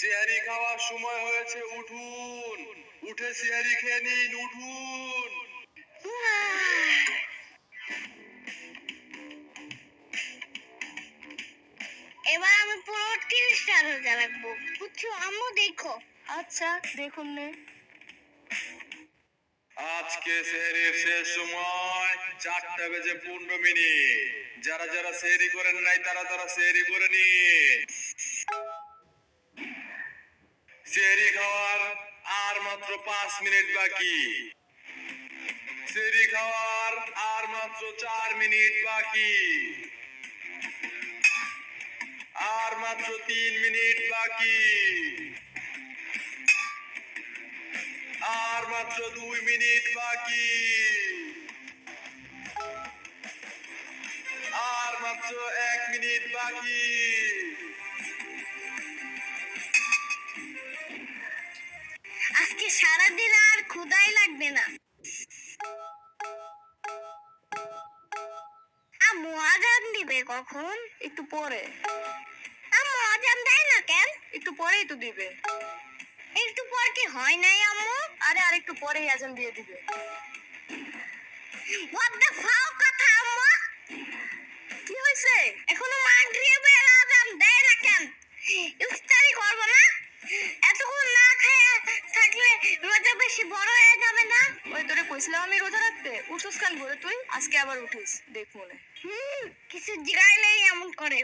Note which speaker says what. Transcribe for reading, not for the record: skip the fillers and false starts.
Speaker 1: সিহারি খাওয়ার সময় হয়েছে, উঠুন, উঠে সিহারি খেয়ে নিন, উঠুন।
Speaker 2: এবার আমি পুরো 30টা রোজা রাখবো, বুঝছো আম্মু? দেখো।
Speaker 3: আচ্ছা দেখুন নে।
Speaker 1: আজকে সেহরির শেষ সময় 4:15। যারা যারা সেহরি করেন নাই তারা তারা সেহরি করে নিন। সেহরি খাওয়ার আর মাত্র 5 মিনিট বাকি। সেহরি খাওয়ার আর মাত্র 4 মিনিট বাকি। আর মাত্র 3 মিনিট বাকি। আর মাত্র 2 মিনিট বাকি। আর মাত্র 1 মিনিট বাকি।
Speaker 2: আজকে সারাদিন আর ক্ষুধাই লাগবে না। আম্মু আজান দিবে কখন?
Speaker 3: একটু পরে।
Speaker 2: আম্মু আজান দেয় না কেন?
Speaker 3: একটু পরেই তো দিবে।
Speaker 2: একটু পর কি হয় নাই আম্মু?
Speaker 3: আরে আর একটু পরেই আজান দিয়ে দিবে।
Speaker 2: What the fuck কথা আম্মু?
Speaker 3: কি হয়েছে?
Speaker 2: এখনো মাগরিবের আজান দেয় না কেন? ইফতারি করব না? এতক্ষণ না খেয়ে থাকলে রোজা বেশি বড় হয়ে যাবে না?
Speaker 3: ওই তোরে কইছিলাম আমি রোজা রাখতে, উঠোস কান ভরে তুই? আজকে আবার উঠিস, দেখ মনে।
Speaker 2: কিছু জিগাইলেই এমন করে।